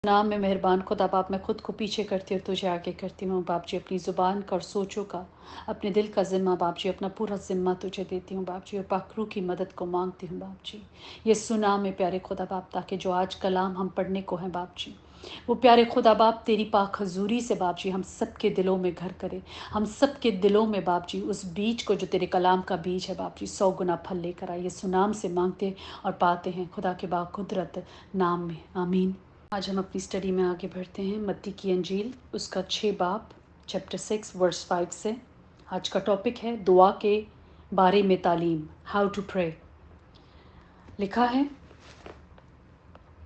नाम में मेहरबान खुदा बाप, मैं खुद को पीछे करती और तुझे आगे करती हूँ बाप जी। अपनी ज़ुबान का और सोचों का, अपने दिल का ज़िम्मा बाप जी, अपना पूरा ज़िम्मा तुझे देती हूँ बाप जी, और पाकरू की मदद को मांगती हूँ बाप जी। ये सुना में प्यारे खुदा बाप, ताकि जो आज कलाम हम पढ़ने को हैं बाप जी, वो प्यारे खुदा बाप तेरी पाक हजूरी से बाप जी हम सब के दिलों में घर करे। हम सब के दिलों में बाप जी उस बीज को, जो तेरे कलाम का बीज है बाप जी, 100 गुना फल लेकर आए। ये सुनाम से मांगते और पाते हैं खुदा के बाकुदरत नाम में, आमीन। आज हम अपनी स्टडी में आगे बढ़ते हैं। मत्ती की अंजील उसका 6 बाब चैप्टर 6 वर्स 5 से। आज का टॉपिक है दुआ के बारे में तालीम, हाउ टू प्रे। लिखा है,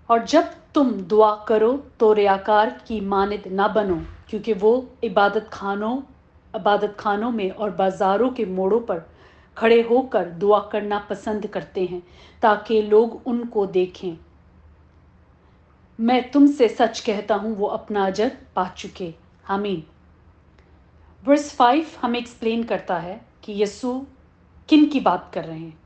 और जब तुम दुआ करो तो रियाकार की मानद ना बनो, क्योंकि वो इबादत खानों में और बाज़ारों के मोड़ों पर खड़े होकर दुआ करना पसंद करते हैं, ताकि लोग उनको देखें। मैं तुमसे सच कहता हूँ वो अपना अजर पा चुके। आमीन। वर्स 5 हमें एक्सप्लेन करता है कि यीशु किन की बात कर रहे हैं,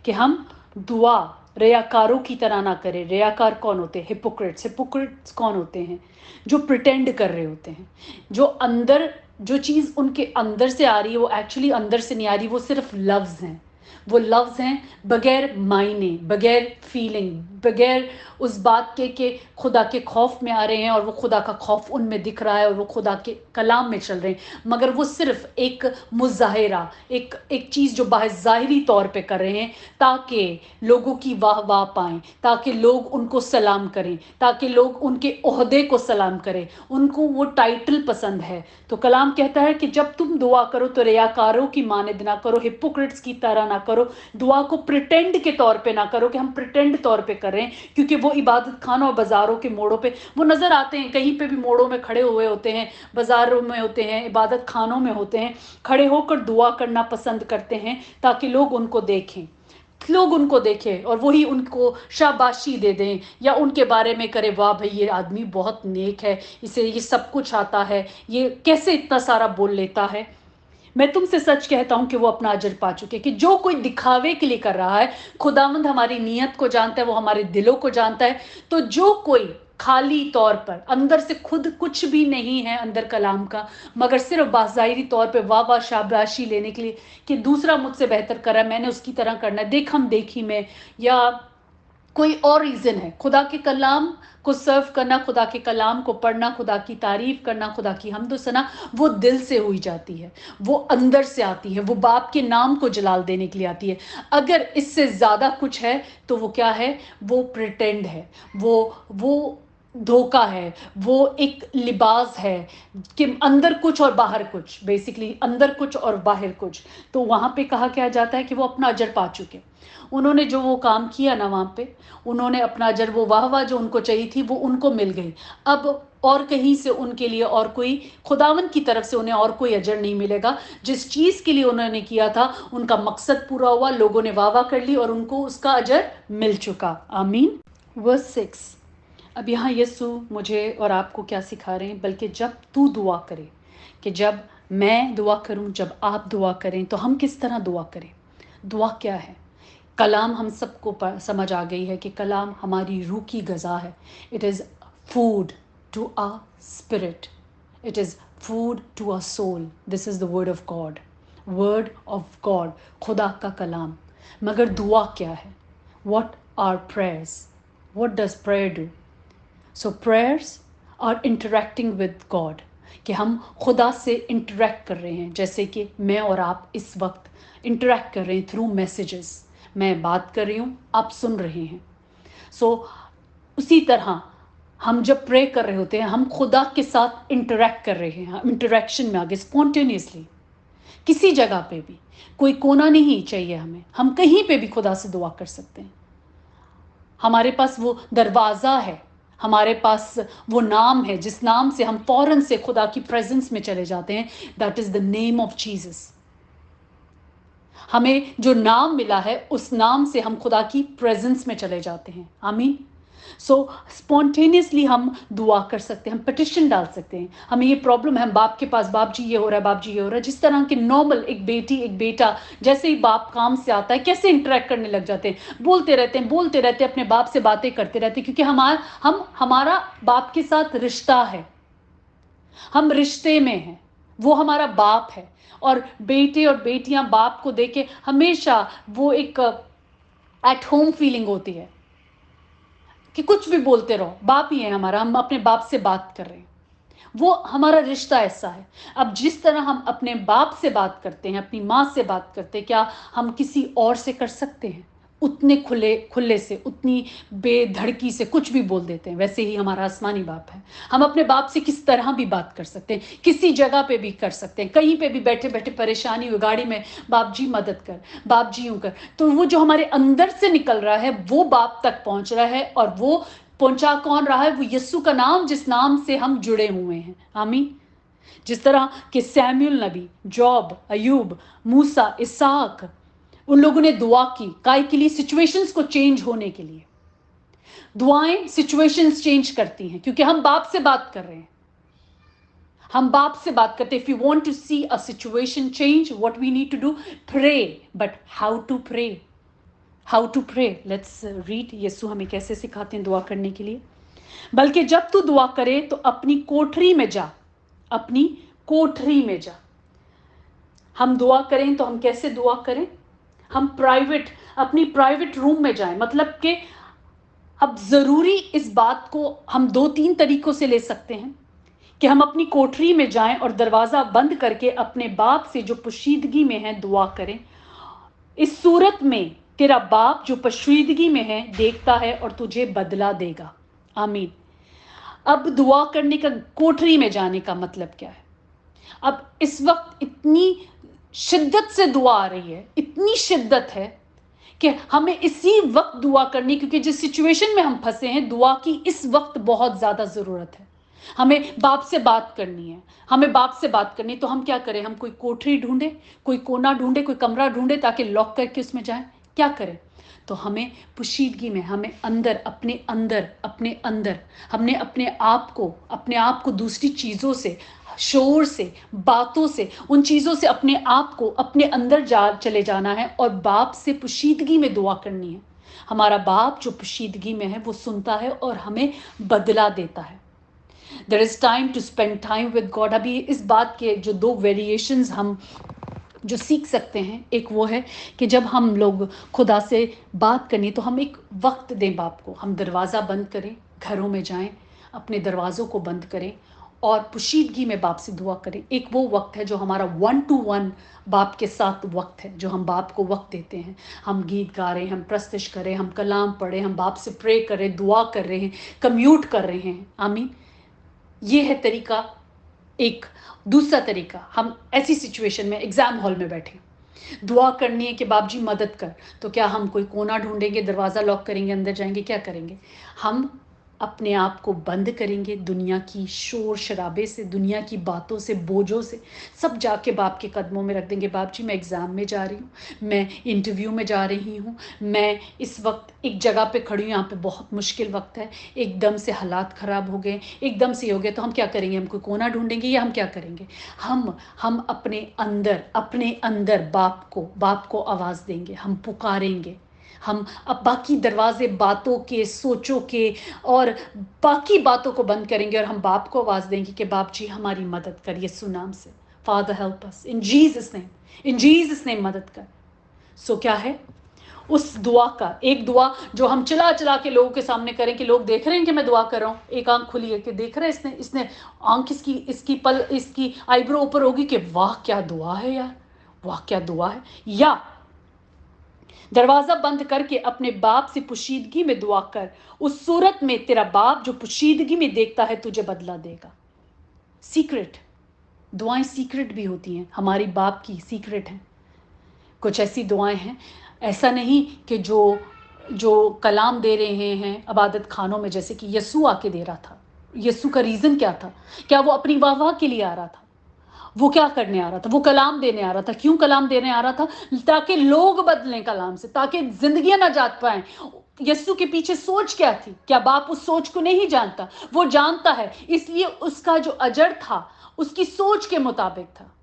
कि हम दुआ रियाकारों की तरह ना करें। रियाकार कौन होते हैं? हिपोक्रेट्स कौन होते हैं? जो प्रिटेंड कर रहे होते हैं, जो अंदर जो चीज़ उनके अंदर से आ रही है वो एक्चुअली अंदर से नहीं आ रही, वो सिर्फ लफ्ज़ हैं। वो लफ्ज़ हैं बगैर मायने, बगैर फीलिंग, बगैर उस बात के खुदा के खौफ में आ रहे हैं और वो खुदा का खौफ उनमें दिख रहा है और वो खुदा के कलाम में चल रहे हैं, मगर वो सिर्फ एक मुजाहिरा, एक चीज़ जो ज़ाहिरी तौर पे कर रहे हैं, ताकि लोगों की वाह वाह पाएं, ताकि लोग उनको सलाम करें, ताकि लोग उनके ओहदे को सलाम करें, उनको वो टाइटल पसंद है। तो कलाम कहता है कि जब तुम दुआ करो तो रियाकारों की मानद ना करो, हिपोक्रेट्स की तरह ना करो। दुआ को प्रिटेंड के तौर पे ना करो कि हम प्रिटेंड तौर पे कर रहे हैं, क्योंकि वो इबादत खानों और बाज़ारों के मोड़ों पे वो नज़र आते हैं। कहीं पे भी मोड़ों में खड़े हुए होते हैं, बाज़ारों में होते हैं, इबादत खानों में होते हैं, खड़े होकर दुआ करना पसंद करते हैं ताकि लोग उनको देखें, लोग उनको देखें और वही उनको शाबाशी दे दें या उनके बारे में करें, वाह भाई ये आदमी बहुत नेक है, इसे ये सब कुछ आता है, ये कैसे इतना सारा बोल लेता है। मैं तुमसे सच कहता हूं कि वो अपना अजर पा चुके। कि जो कोई दिखावे के लिए कर रहा है, खुदावंद हमारी नीयत को जानता है, वो हमारे दिलों को जानता है। तो जो कोई खाली तौर पर अंदर से खुद कुछ भी नहीं है अंदर कलाम का, मगर सिर्फ बाज़ाहिरी तौर पे वाह वाह शाबाशी लेने के लिए कि दूसरा मुझसे बेहतर कर रहा है, मैंने उसकी तरह करना है, देखम देखी में, या कोई और रीज़न है, खुदा के कलाम को सर्व करना, खुदा के कलाम को पढ़ना, खुदा की तारीफ करना, खुदा की हम्द सना, वो दिल से हुई जाती है, वो अंदर से आती है, वो बाप के नाम को जलाल देने के लिए आती है। अगर इससे ज़्यादा कुछ है तो वो क्या है? वो प्रिटेंड है, वो धोखा है, वो एक लिबास है कि अंदर कुछ और बाहर कुछ, बेसिकली अंदर कुछ और बाहर कुछ। तो वहाँ पे कहा क्या जाता है कि वो अपना अजर पा चुके। उन्होंने जो वो काम किया ना वहाँ पे, उन्होंने अपना अजर, वो वाह वाह जो उनको चाहिए थी वो उनको मिल गई। अब और कहीं से उनके लिए और कोई, खुदावन की तरफ से उन्हें और कोई अजर नहीं मिलेगा। जिस चीज़ के लिए उन्होंने किया था उनका मकसद पूरा हुआ, लोगों ने वाह वाह कर ली और उनको उसका अजर मिल चुका। आमीन। वर्स 6। अब यहाँ यीशु मुझे और आपको क्या सिखा रहे हैं? बल्कि जब तू दुआ करे, कि जब मैं दुआ करूं, जब आप दुआ करें, तो हम किस तरह दुआ करें। दुआ क्या है? कलाम हम सबको समझ आ गई है कि कलाम हमारी रूह की ग़िज़ा है। It is food to a spirit, it is food to a soul. This is the word of God, word of God, खुदा का कलाम। मगर दुआ क्या है? What are prayers? What does prayer do? So prayers are interacting with God, कि हम खुदा से इंटरेक्ट कर रहे हैं, जैसे कि मैं और आप इस वक्त इंटरेक्ट कर रहे हैं थ्रू मैसेजेस। मैं बात कर रही हूँ, आप सुन रहे हैं। सो उसी तरह हम जब प्रे कर रहे होते हैं, हम खुदा के साथ इंटरेक्ट कर रहे हैं, हम इंटरेक्शन में आगे स्पॉन्टेनियसली। किसी जगह पे भी कोई कोना नहीं चाहिए हमें, हम कहीं पे भी खुदा से दुआ कर सकते हैं। हमारे पास वो दरवाज़ा है, हमारे पास वो नाम है जिस नाम से हम फौरन से खुदा की प्रेजेंस में चले जाते हैं। That is the name of Jesus. हमें जो नाम मिला है उस नाम से हम खुदा की प्रेजेंस में चले जाते हैं। आमीन। सो स्पॉन्टेनियसली हम दुआ कर सकते हैं, हम पिटिशन डाल सकते हैं, हमें ये प्रॉब्लम है, हम बाप के पास, बाप जी ये हो रहा है, बाप जी ये हो रहा है। जिस तरह के नॉर्मल एक बेटी एक बेटा जैसे ही बाप काम से आता है कैसे इंटरेक्ट करने लग जाते हैं, बोलते रहते हैं, अपने बाप से बातें करते रहते हैं, क्योंकि हमारा बाप के साथ रिश्ता है, हम रिश्ते में हैं, वो हमारा बाप है। और बेटे और बेटियां बाप को देके हमेशा वो एक एट होम फीलिंग होती है कि कुछ भी बोलते रहो, बाप ही है हमारा, हम अपने बाप से बात कर रहे हैं, वो हमारा रिश्ता ऐसा है। अब जिस तरह हम अपने बाप से बात करते हैं, अपनी माँ से बात करते हैं, क्या हम किसी और से कर सकते हैं? उतने खुले से, उतनी बेधड़की से कुछ भी बोल देते हैं। वैसे ही हमारा आसमानी बाप है, हम अपने बाप से किस तरह भी बात कर सकते हैं, किसी जगह पे भी कर सकते हैं, कहीं पे भी बैठे बैठे परेशानी हुई गाड़ी में, बाप जी मदद कर, बाप जी यूं कर। तो वो जो हमारे अंदर से निकल रहा है वो बाप तक पहुंच रहा है, और वो पहुंचा कौन रहा है? वो यीशु का नाम, जिस नाम से हम जुड़े हुए हैं। आमीन। जिस तरह के सैमुअल नबी, जॉब, अयूब, मूसा, इसहाक, उन लोगों ने दुआ की काय के लिए? सिचुएशंस को चेंज होने के लिए। दुआएं सिचुएशंस चेंज करती हैं, क्योंकि हम बाप से बात कर रहे हैं, हम बाप से बात करते हैं। If you want to see a situation change, what we need to do? Pray. But how to pray? How to pray? Let's read. Yeshu हमें कैसे सिखाते हैं दुआ करने के लिए। बल्कि जब तू दुआ करे तो अपनी कोठरी में जा, अपनी कोठरी में जा। हम दुआ करें तो हम कैसे दुआ करें? हम अपनी प्राइवेट रूम में जाएं। मतलब कि अब जरूरी इस बात को हम 2-3 तरीकों से ले सकते हैं कि हम अपनी कोठरी में जाएं और दरवाजा बंद करके अपने बाप से जो पोशीदगी में है दुआ करें। इस सूरत में तेरा बाप जो पोशीदगी में है देखता है और तुझे बदला देगा। आमीन। अब दुआ करने का, कोठरी में जाने का मतलब क्या है? अब इस वक्त इतनी शिद्दत से दुआ आ रही है, इतनी शिद्दत है कि हमें इसी वक्त दुआ करनी, क्योंकि जिस सिचुएशन में हम फंसे हैं दुआ की इस वक्त बहुत ज्यादा जरूरत है। हमें बाप से बात करनी है, हमें बाप से बात करनी। तो हम क्या करें? हम कोई कोठरी ढूंढे, कोई कोना ढूंढे, कोई कमरा ढूंढे ताकि लॉक करके उसमें जाएं। क्या करें? तो हमें पोशीदगी में, हमें अपने अंदर हमने अपने आप को दूसरी चीज़ों से, शोर से, बातों से, उन चीज़ों से अपने आप को अपने अंदर चले जाना है और बाप से पोशीदगी में दुआ करनी है। हमारा बाप जो पोशीदगी में है वो सुनता है और हमें बदला देता है। There is time to spend time with God. अभी इस बात के जो 2 वेरिएशंस हम जो सीख सकते हैं, एक वो है कि जब हम लोग खुदा से बात करनी तो हम एक वक्त दें बाप को, हम दरवाज़ा बंद करें, घरों में जाएं, अपने दरवाज़ों को बंद करें और पोशीदगी में बाप से दुआ करें। एक वो वक्त है जो हमारा 1-to-1 बाप के साथ वक्त है, जो हम बाप को वक्त देते हैं। हम गीत गा रहे हैं, हम प्रस्तुत करें, हम कलाम पढ़ें, हम बाप से प्रे कर रहे हैं, दुआ कर रहे हैं, कम्यूट कर रहे हैं। आमीन। ये है तरीका। एक दूसरा तरीका, हम ऐसी सिचुएशन में एग्जाम हॉल में बैठे, दुआ करनी है कि बाप जी मदद कर, तो क्या हम कोई कोना ढूंढेंगे, दरवाज़ा लॉक करेंगे, अंदर जाएंगे? क्या करेंगे? हम अपने आप को बंद करेंगे दुनिया की शोर शराबे से, दुनिया की बातों से, बोझों से, सब जाके बाप के कदमों में रख देंगे। बाप जी मैं एग्ज़ाम में जा रही हूँ, मैं इंटरव्यू में जा रही हूँ, मैं इस वक्त एक जगह पे खड़ी हूँ, यहाँ पे बहुत मुश्किल वक्त है, एकदम से हालात ख़राब हो गए, एकदम से हो गए। तो हम क्या करेंगे? हम कोई कोना ढूंढेंगे या हम क्या करेंगे? हम अपने अंदर बाप को आवाज़ देंगे, हम पुकारेंगे। हम अब बाकी दरवाजे बातों के, सोचों के और बाकी बातों को बंद करेंगे और हम बाप को आवाज़ देंगे कि बाप जी हमारी मदद कर यीशु नाम से। फादर हेल्प अस इन जीसस नेम, इन जीसस नेम मदद कर। सो क्या है उस दुआ का? एक दुआ जो हम चला चला के लोगों के सामने करें कि लोग देख रहे हैं कि मैं दुआ कर रहा हूँ, एक आंख खुली है कि देख रहे हैं इसने आंख, इसकी आईब्रो ऊपर होगी कि वाह क्या दुआ है यार, वाह क्या दुआ है। या दरवाज़ा बंद करके अपने बाप से पोशीदगी में दुआ कर, उस सूरत में तेरा बाप जो पोशीदगी में देखता है तुझे बदला देगा। सीक्रेट दुआएं सीक्रेट भी होती हैं, हमारी बाप की सीक्रेट हैं। कुछ ऐसी दुआएं हैं, ऐसा नहीं कि जो कलाम दे रहे हैं इबादत खानों में, जैसे कि यीशु आके दे रहा था। यीशु का रीज़न क्या था? क्या वो अपनी वाह के लिए आ रहा था? वो क्या करने आ रहा था? वो कलाम देने आ रहा था। क्यों कलाम देने आ रहा था? ताकि लोग बदलें कलाम से, ताकि जिंदगियां ना जात पाएं, यस्सु के पीछे सोच क्या थी? क्या बाप उस सोच को नहीं जानता? वो जानता है, इसलिए उसका जो अजर था उसकी सोच के मुताबिक था।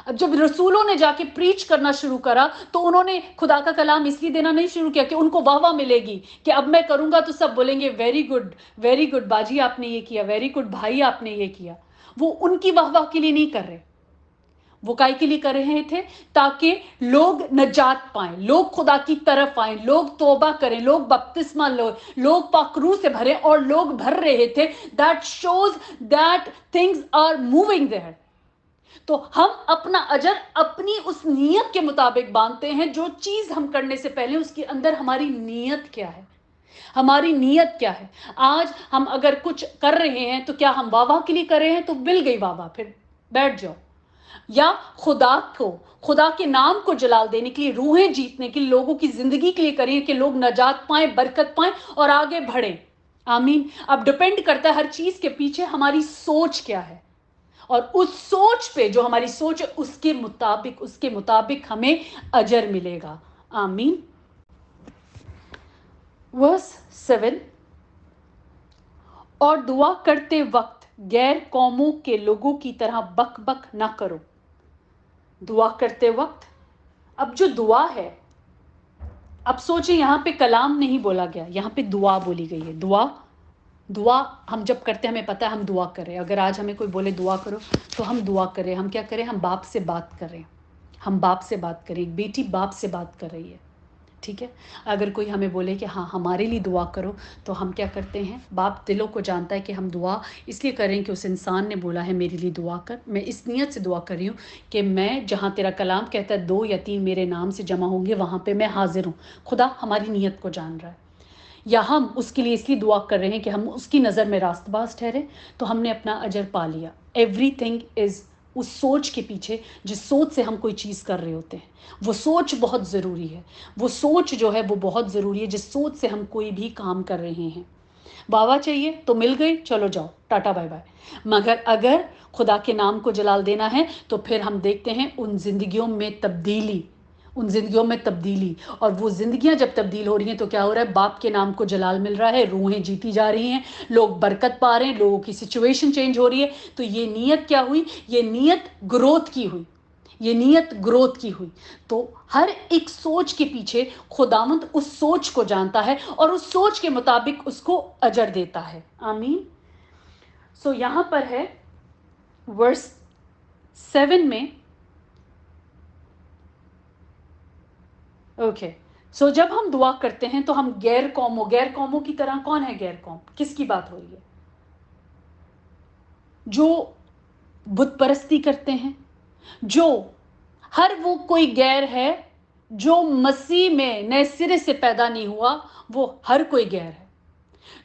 अब जब रसूलों ने जाके प्रीच करना शुरू करा तो उन्होंने खुदा का कलाम इसलिए देना नहीं शुरू किया कि उनको वाह मिलेगी, कि अब मैं करूंगा तो सब बोलेंगे वेरी गुड बाजी आपने ये किया, वेरी गुड भाई आपने ये किया। वो उनकी वाह के लिए नहीं कर रहे, वो काय के लिए कर रहे थे? ताकि लोग नजात पाएं, लोग खुदा की तरफ आएं, लोग तौबा करें, लोग बपतिस्मा लोग पाकरू से भरें, और लोग भर रहे थे। That shows that things are moving there. तो हम अपना अजर अपनी उस नीयत के मुताबिक बांधते हैं। जो चीज हम करने से पहले उसके अंदर हमारी नीयत क्या है, हमारी नीयत क्या है। आज हम अगर कुछ कर रहे हैं तो क्या हम वाह के लिए कर रहे हैं? तो मिल गई वाह, फिर बैठ जाओ। या खुदा के नाम को जलाल देने के लिए, रूहें जीतने के लिए, लोगों की जिंदगी के लिए करिए कि लोग नजात पाएं, बरकत पाएं और आगे बढ़े। आमीन। अब डिपेंड करता है हर चीज के पीछे हमारी सोच क्या है, और उस सोच पे, जो हमारी सोच है उसके मुताबिक हमें अजर मिलेगा। आमीन। वर्स 7, और दुआ करते वक्त गैर कौमों के लोगों की तरह बक बक ना करो। दुआ करते वक्त, अब जो दुआ है, अब सोचिए यहां पे कलाम नहीं बोला गया, यहां पे दुआ बोली गई है। दुआ हम जब करते हैं हमें पता है हम दुआ करें। अगर आज हमें कोई बोले दुआ करो तो हम दुआ करें, हम क्या करें? हम बाप से बात करें, हम बाप से बात करें। एक बेटी बाप से बात कर रही है, ठीक है। अगर कोई हमें बोले कि हाँ हमारे लिए दुआ करो, तो हम क्या करते हैं? बाप दिलों को जानता है कि हम दुआ इसलिए करें कि उस इंसान ने बोला है मेरे लिए दुआ कर। मैं इस नीयत से दुआ कर रही हूँ कि मैं, जहाँ तेरा कलाम कहता है 2 या 3 मेरे नाम से जमा होंगे वहाँ पे मैं हाजिर हूँ। खुदा हमारी नीयत को जान रहा है, या हम उसके लिए इसलिए दुआ कर रहे हैं कि हम उसकी नज़र में रास्तबाज ठहरे, तो हमने अपना अजर पा लिया। एवरीथिंग इज़ उस सोच के पीछे, जिस सोच से हम कोई चीज़ कर रहे होते हैं। वो सोच बहुत ज़रूरी है, वो सोच जो है वो बहुत ज़रूरी है, जिस सोच से हम कोई भी काम कर रहे हैं। बाबा चाहिए तो मिल गई, चलो जाओ, टाटा बाय बाय। मगर अगर खुदा के नाम को जलाल देना है तो फिर हम देखते हैं उन जिंदगियों में तब्दीली, और वो जिंदगियां जब तब्दील हो रही हैं तो क्या हो रहा है? बाप के नाम को जलाल मिल रहा है, रूहें जीती जा रही हैं, लोग बरकत पा रहे हैं, लोगों की सिचुएशन चेंज हो रही है। तो ये नीयत क्या हुई? ये नीयत ग्रोथ की हुई। तो हर एक सोच के पीछे खुदावंद उस सोच को जानता है और उस सोच के मुताबिक उसको अजर देता है। आमीन। सो यहां पर है वर्स 7 में, ओके। सो जब हम दुआ करते हैं तो हम गैर कौमों की तरह, कौन है गैर कौम? किसकी बात हो रही है? जो बुत परस्ती करते हैं, जो हर वो कोई गैर है जो मसीह में नए सिरे से पैदा नहीं हुआ, वो हर कोई गैर है।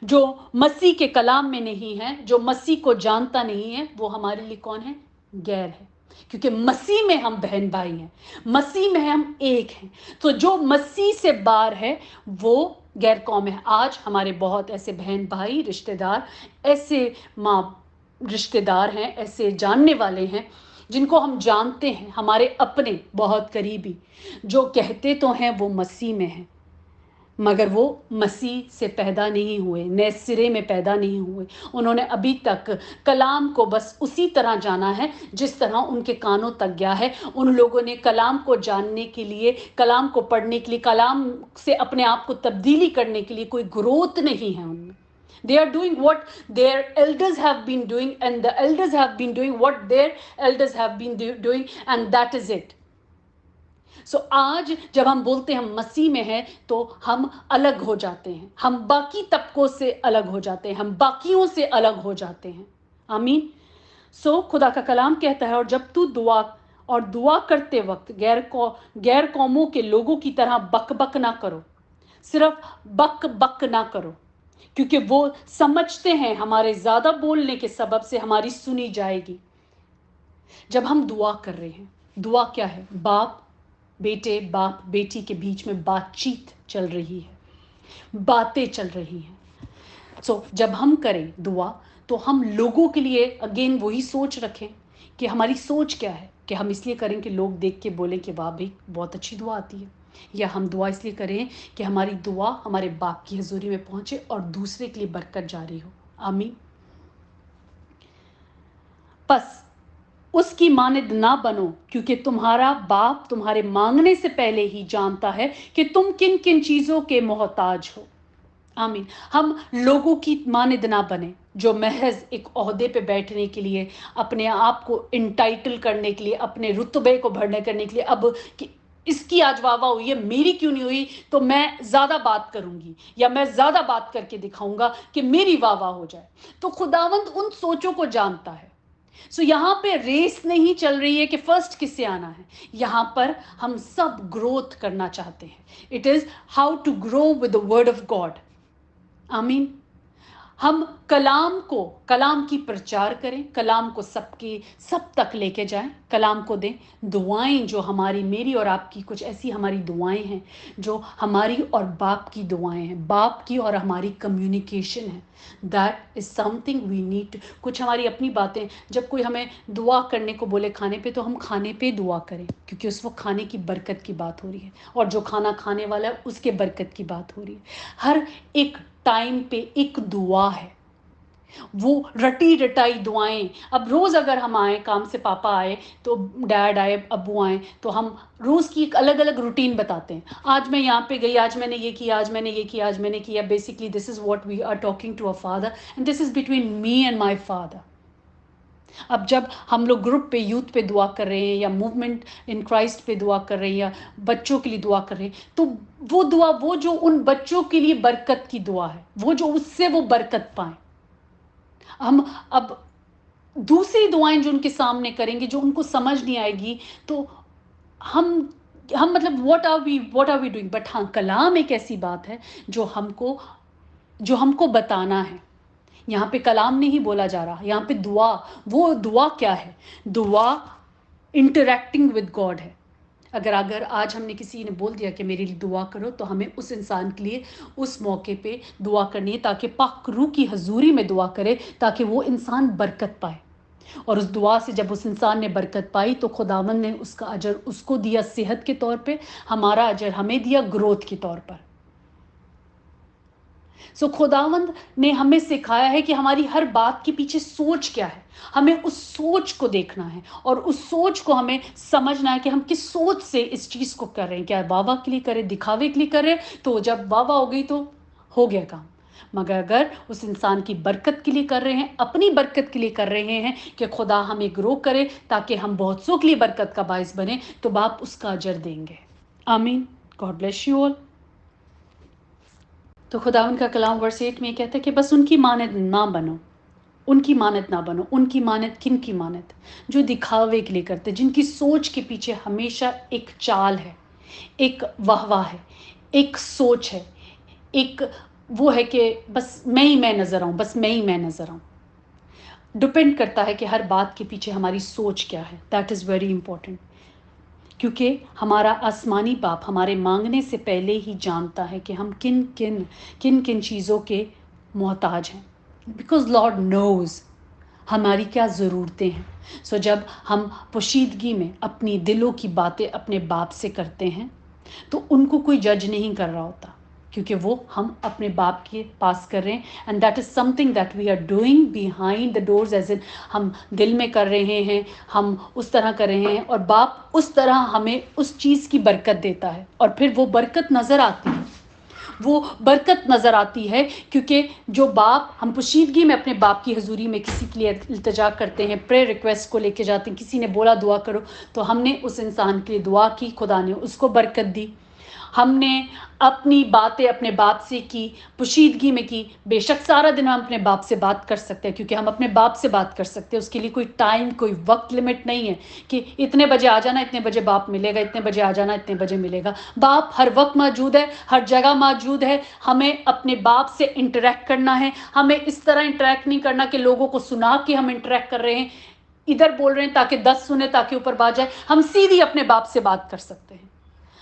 जो मसीह के कलाम में नहीं है, जो मसीह को जानता नहीं है, वो हमारे लिए कौन है? गैर है। क्योंकि मसीह में हम बहन भाई हैं, मसीह में हम एक हैं। तो जो मसीह से बाहर है वो गैर कौम है। आज हमारे बहुत ऐसे बहन भाई, रिश्तेदार, ऐसे माँ रिश्तेदार हैं, ऐसे जानने वाले हैं जिनको हम जानते हैं, हमारे अपने बहुत करीबी, जो कहते तो हैं वो मसीह में हैं, मगर वो मसीह से पैदा नहीं हुए, नए सिरे में पैदा नहीं हुए। उन्होंने अभी तक कलाम को बस उसी तरह जाना है जिस तरह उनके कानों तक गया है। उन लोगों ने कलाम को जानने के लिए, कलाम को पढ़ने के लिए, कलाम से अपने आप को तब्दीली करने के लिए कोई ग्रोथ नहीं है उनमें। They are doing what their elders have been doing, and the elders have been doing what their elders have been doing, and that is it. So आज जब हम बोलते हैं हम मसीह में हैं तो हम अलग हो जाते हैं, हम बाकी तबकों से अलग हो जाते हैं, हम बाकियों से अलग हो जाते हैं। आमीन। सो खुदा का कलाम कहता है, और जब तू दुआ करते वक्त गैर कौमों के लोगों की तरह बक बक ना करो। सिर्फ बक बक ना करो, क्योंकि वो समझते हैं हमारे ज्यादा बोलने के सबब से हमारी सुनी जाएगी। जब हम दुआ कर रहे हैं, दुआ क्या है? बाप बेटी के बीच में बातचीत चल रही है, बातें चल रही हैं। सो जब हम करें दुआ तो हम लोगों के लिए अगेन वही सोच रखें कि हमारी सोच क्या है, कि हम इसलिए करें कि लोग देख के बोलें कि वाह भाई बहुत अच्छी दुआ आती है, یا ہم دعا اس لیے کریں کہ ہماری دعا ہمارے باپ کی حضوری میں پہنچے اور دوسرے کے لیے برکت جاری ہو. آمین. پس اس کی مانند نہ بنو کیونکہ تمہارا باپ تمہارے مانگنے سے پہلے ہی جانتا ہے کہ تم کن کن چیزوں کے محتاج ہو. آمین. ہم لوگوں کی مانند نہ بنیں جو محض ایک عہدے پہ بیٹھنے کے لیے، اپنے آپ کو انٹائٹل کرنے کے لیے، اپنے رتبے کو بڑھنے کرنے کے لیے، اب کہ اس کی آج واہ واہ ہوئی ہے میری کیوں نہیں ہوئی تو میں زیادہ بات کروں گی یا میں زیادہ بات کر کے دکھاؤں گا کہ میری واہ واہ ہو جائے. تو خداوند ان سوچوں کو جانتا ہے. سو یہاں پہ ریس نہیں چل رہی ہے کہ فرسٹ کس سے آنا ہے. یہاں پر ہم سب گروتھ کرنا چاہتے ہیں. It is how to grow with the word of God. آمین. ہم کلام کی پرچار کریں، کلام کو سب تک لے کے جائیں، کلام کو دیں. دعائیں جو میری اور آپ کی کچھ ایسی ہماری دعائیں ہیں جو ہماری اور باپ کی دعائیں ہیں، باپ کی اور ہماری کمیونیکیشن ہے. That is something we need. کچھ ہماری اپنی باتیں، جب کوئی ہمیں دعا کرنے کو بولے کھانے پہ تو ہم کھانے پہ دعا کریں کیونکہ اس وقت کھانے کی برکت کی بات ہو رہی ہے اور جو کھانا کھانے والا ہے اس کے برکت کی بات ہو رہی ہے. ہر ایک ٹائم پہ ایک دعا ہے، وہ رٹی رٹائی دعائیں. اب روز اگر ہم آئیں کام سے، پاپا آئے تو ڈیڈ آئے، ابو آئیں تو ہم روز کی ایک الگ الگ روٹین بتاتے ہیں. آج میں یہاں پہ گئی، آج میں نے یہ کیا، آج میں نے یہ کیا، آج میں نے کیا. Basically this is what we are talking to a father and this is between me and my father. اب جب ہم لوگ گروپ پہ، یوتھ پہ دعا کر رہے ہیں یا موومنٹ ان کرائسٹ پہ دعا کر رہے ہیں یا بچوں کے لیے دعا کر رہے ہیں تو وہ دعا، وہ جو ان بچوں کے لیے برکت کی دعا ہے، وہ جو اس سے وہ برکت پائیں. ہم اب دوسری دعائیں جو ان کے سامنے کریں گے جو ان کو سمجھ نہیں آئے گی تو ہم مطلب what are we doing. But ہاں، کلام ایک ایسی بات ہے جو ہم کو بتانا ہے. یہاں پہ کلام نہیں بولا جا رہا، یہاں پہ دعا. وہ دعا کیا ہے؟ دعا انٹریکٹنگ ود گاڈ ہے. اگر آج ہم نے کسی نے بول دیا کہ میرے لیے دعا کرو تو ہمیں اس انسان کے لیے اس موقع پہ دعا کرنی ہے تاکہ پاک روح کی حضوری میں دعا کرے تاکہ وہ انسان برکت پائے. اور اس دعا سے جب اس انسان نے برکت پائی تو خداوند نے اس کا اجر اس کو دیا صحت کے طور پہ، ہمارا اجر ہمیں دیا گروتھ کے طور پر. سو خداوند نے ہمیں سکھایا ہے کہ ہماری ہر بات کے پیچھے سوچ کیا ہے. ہمیں اس سوچ کو دیکھنا ہے اور اس سوچ کو ہمیں سمجھنا ہے کہ ہم کس سوچ سے اس چیز کو کر رہے ہیں. کیا واہ واہ کے لیے کرے، دکھاوے کے لیے کر رہے تو جب واہ واہ ہو گئی تو ہو گیا کام. مگر اگر اس انسان کی برکت کے لیے کر رہے ہیں، اپنی برکت کے لیے کر رہے ہیں کہ خدا ہمیں گرو کرے تاکہ ہم بہت سو کے لیے برکت کا باعث بنے، تو باپ اس کا اجر دیں گے. آمین. God bless you all. تو خداوند کا کلام ورس 8 میں یہ کہتا ہے کہ بس ان کی مانند نہ بنو. ان کی مانند نہ بنو. ان کی مانند کن کی مانند؟ جو دکھاوے کے لیے کرتے، جن کی سوچ کے پیچھے ہمیشہ ایک چال ہے، ایک واہ واہ ہے، ایک سوچ ہے، ایک وہ ہے کہ بس میں نظر آؤں، بس میں نظر آؤں. ڈپینڈ کرتا ہے کہ ہر بات کے پیچھے ہماری سوچ کیا ہے. That is very important. کیونکہ ہمارا آسمانی باپ ہمارے مانگنے سے پہلے ہی جانتا ہے کہ ہم کن کن چیزوں کے محتاج ہیں. بیکاز لارڈ نوز ہماری کیا ضرورتیں ہیں. سو جب ہم پوشیدگی میں اپنی دلوں کی باتیں اپنے باپ سے کرتے ہیں تو ان کو کوئی جج نہیں کر رہا ہوتا کیونکہ وہ ہم اپنے باپ کے پاس کر رہے ہیں. And that is something that we are doing behind the doors, as in ہم دل میں کر رہے ہیں، ہم اس طرح کر رہے ہیں اور باپ اس طرح ہمیں اس چیز کی برکت دیتا ہے. اور پھر وہ برکت نظر آتی ہے، وہ برکت نظر آتی ہے کیونکہ جو باپ، ہم پوشیدگی میں اپنے باپ کی حضوری میں کسی کے لیے التجا کرتے ہیں، پریئر ریکویسٹ کو لے کے جاتے ہیں، کسی نے بولا دعا کرو تو ہم نے اس انسان کے لیے دعا کی، خدا نے اس کو برکت دی. ہم نے اپنی باتیں اپنے باپ سے کی، پوشیدگی میں کی. بے شک سارا دن ہم اپنے باپ سے بات کر سکتے ہیں کیونکہ ہم اپنے باپ سے بات کر سکتے ہیں. اس کے لیے کوئی ٹائم، کوئی وقت لمٹ نہیں ہے کہ اتنے بجے آ جانا، اتنے بجے باپ ملے گا، اتنے بجے آ جانا، اتنے بجے ملے گا. باپ ہر وقت موجود ہے، ہر جگہ موجود ہے. ہمیں اپنے باپ سے انٹریکٹ کرنا ہے. ہمیں اس طرح انٹریکٹ نہیں کرنا کہ لوگوں کو سنا کے ہم انٹریکٹ کر رہے ہیں، ادھر بول رہے ہیں تاکہ 10 سنے، تاکہ اوپر بات جائے. ہم سیدھی اپنے باپ سے بات کر سکتے ہیں.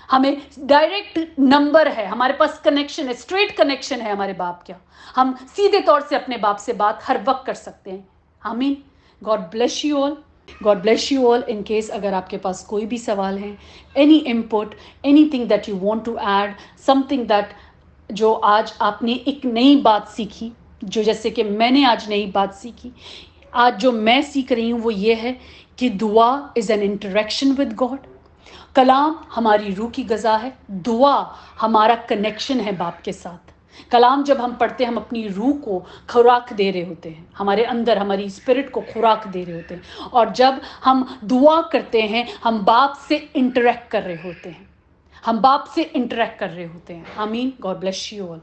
ہمیں ڈائریکٹ نمبر ہے، ہمارے پاس کنیکشن ہے، اسٹریٹ کنیکشن ہے ہمارے باپ کا. ہم سیدھے طور سے اپنے باپ سے بات ہر وقت کر سکتے ہیں. آمین. God bless you all. God bless you all. In case अगर आपके पास कोई भी सवाल है, any input, anything that you want to add, something that जो आज आपने एक नई बात सीखी, जो जैसे कि मैंने आज नई बात सीखी, आज जो मैं सीख रही हूँ वो ये है कि दुआ is an interaction with God. कलाम हमारी रूह की ग़िज़ा है, दुआ हमारा कनेक्शन है बाप के साथ. कलाम जब हम पढ़ते हैं हम अपनी रूह को खुराक दे रहे होते हैं, हमारे अंदर हमारी स्पिरिट को खुराक दे रहे होते हैं. और जब हम दुआ करते हैं हम बाप से इंटरेक्ट कर रहे होते हैं, हम बाप से इंटरेक्ट कर रहे होते हैं. आमीन. God bless you all.